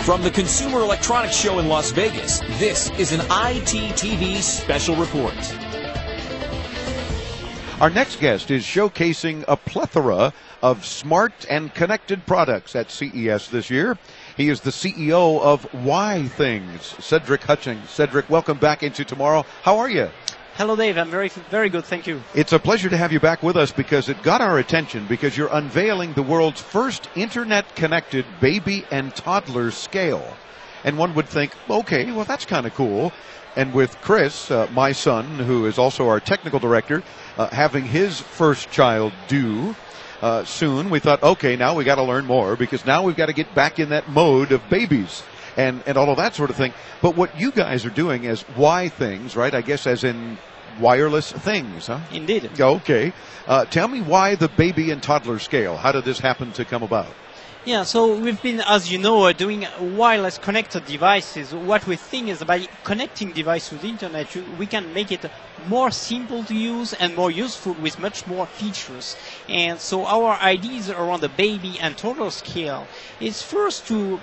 From the Consumer Electronics Show in Las Vegas, this is an ITTV special report. Our next guest is showcasing a plethora of smart and connected products at CES this year. He is the CEO of Withings, Cedric Hutchings. Cedric, welcome back into Tomorrow. How are you? Hello, Dave. I'm very good. Thank you. It's a pleasure to have you back with us because it got our attention because you're unveiling the world's first internet-connected baby and toddler scale. And one would think, okay, well, that's kind of cool. And with Chris, my son, who is also our technical director, having his first child due soon, we thought, okay, now we got to learn more because now we've got to get back in that mode of babies and all of that sort of thing. But what you guys are doing as Withings, right? I guess as in wireless things, huh? Indeed. Okay. Tell me why the baby and toddler scale. How did this happen to come about? Yeah, so we've been, as you know, doing wireless connected devices. What we think is by connecting device to the internet, we can make it more simple to use and more useful with much more features. And so our ideas around the baby and toddler scale is first to,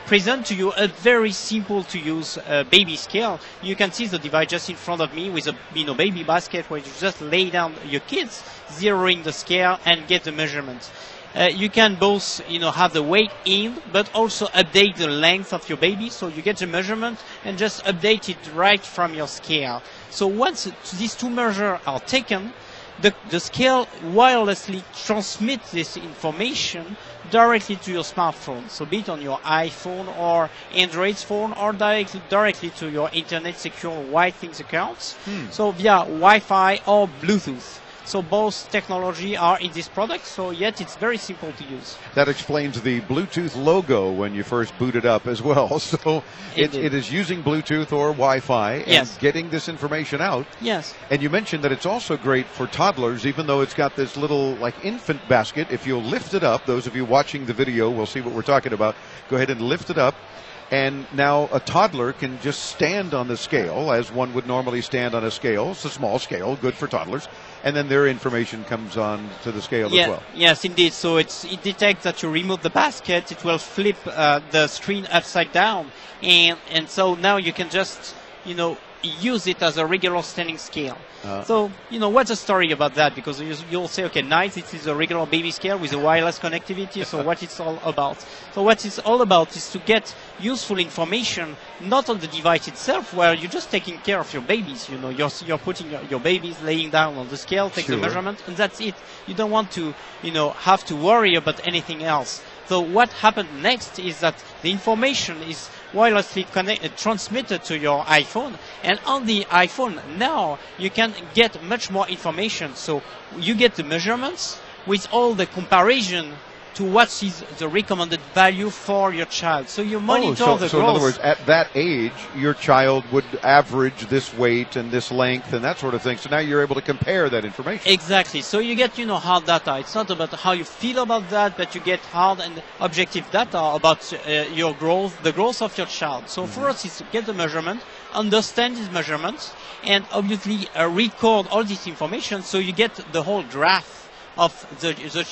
present to you a very simple to use baby scale. You can see the device just in front of me with a baby basket where you just lay down your kids, zeroing the scale and get the measurements. You can both, have the weight in, but also update the length of your baby. So you get the measurement and just update it right from your scale. So once these two measures are taken, the scale wirelessly transmits this information directly to your smartphone. So be it on your iPhone or Android phone or directly to your internet secure Withings accounts. So via Wi-Fi or Bluetooth. So both technology are in this product, so yet it's very simple to use. That explains the Bluetooth logo when you first boot it up as well. So it is using Bluetooth or Wi-Fi and getting this information out. Yes. And you mentioned that it's also great for toddlers, even though it's got this little infant basket. If you'll lift it up, those of you watching the video will see what we're talking about. Go ahead and lift it up. And now a toddler can just stand on the scale as one would normally stand on a scale. It's a small scale, good for toddlers. And then their information comes on to the scale as well. Yes, indeed. So it detects that you remove the basket. It will flip the screen upside down. And so now you can just, use it as a regular standing scale. So, what's the story about that? Because you'll say, okay, nice, it is a regular baby scale with a wireless connectivity. So what it's all about? So what it's all about is to get useful information, not on the device itself, where you're just taking care of your babies. You're putting your babies laying down on the scale, take the measurement, and that's it. You don't want to, have to worry about anything else. So what happened next is that the information is wirelessly transmitted to your iPhone, and on the iPhone now you can get much more information. So you get the measurements with all the comparison to what is the recommended value for your child. So you monitor the growth. So in other words, at that age, your child would average this weight and this length and that sort of thing. So now you're able to compare that information. Exactly. So you get, hard data. It's not about how you feel about that, but you get hard and objective data about your growth, the growth of your child. So first is to get the measurement, understand these measurements, and obviously record all this information so you get the whole graph of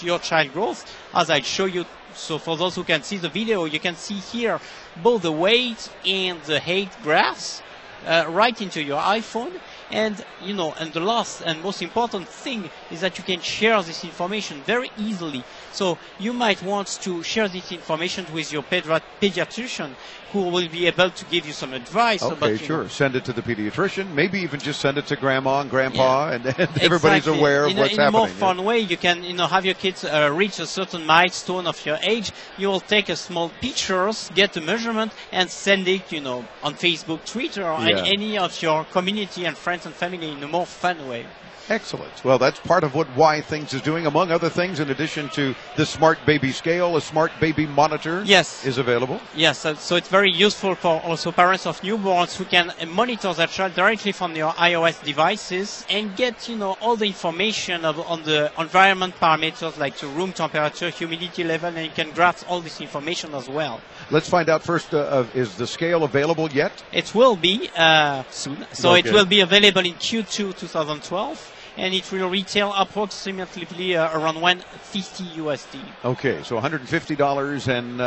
your child growth, as I show you. So for those who can see the video, you can see here both the weight and the height graphs right into your iPhone. And, and the last and most important thing is that you can share this information very easily. So you might want to share this information with your pediatrician, who will be able to give you some advice. Okay, sure. Send it to the pediatrician. Maybe even just send it to grandma and grandpa, and everybody's aware of what's happening. In a more fun way, you can, have your kids reach a certain milestone of your age. You will take a small pictures, get the measurement, and send it, on Facebook, Twitter, or any of your community and friends and family in a more fun way. Excellent. Well, that's part of what Withings is doing. Among other things, in addition to the Smart Baby Scale, a Smart Baby Monitor is available. Yes, so it's very useful for also parents of newborns who can monitor their child directly from their iOS devices and get, all the information on the environment parameters like the room temperature, humidity level, and you can graph all this information as well. Let's find out first, is the scale available yet? It will be soon. So it will be available in Q2 2012. and it will retail approximately around $150 USD. Okay, so $150 and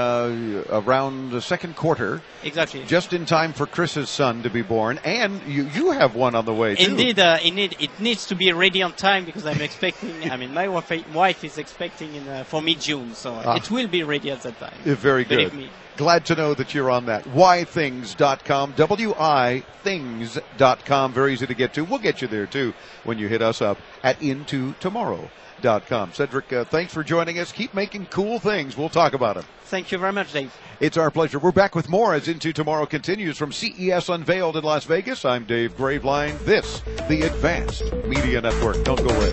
around the second quarter. Exactly. Just in time for Chris's son to be born, and you have one on the way too. Indeed, it needs to be ready on time because I'm expecting. I mean, my wife is expecting for mid-June, so it will be ready at that time. Very good. Believe me. Glad to know that you're on that. Withings.com, Withings.com. Very easy to get to. We'll get you there too when you hit us up at intotomorrow.com. Cedric, thanks for joining us. Keep making cool things. We'll talk about them. Thank you very much, Dave. It's our pleasure. We're back with more as Into Tomorrow continues from CES Unveiled in Las Vegas. I'm Dave Graveline. This, the Advanced Media Network. Don't go away.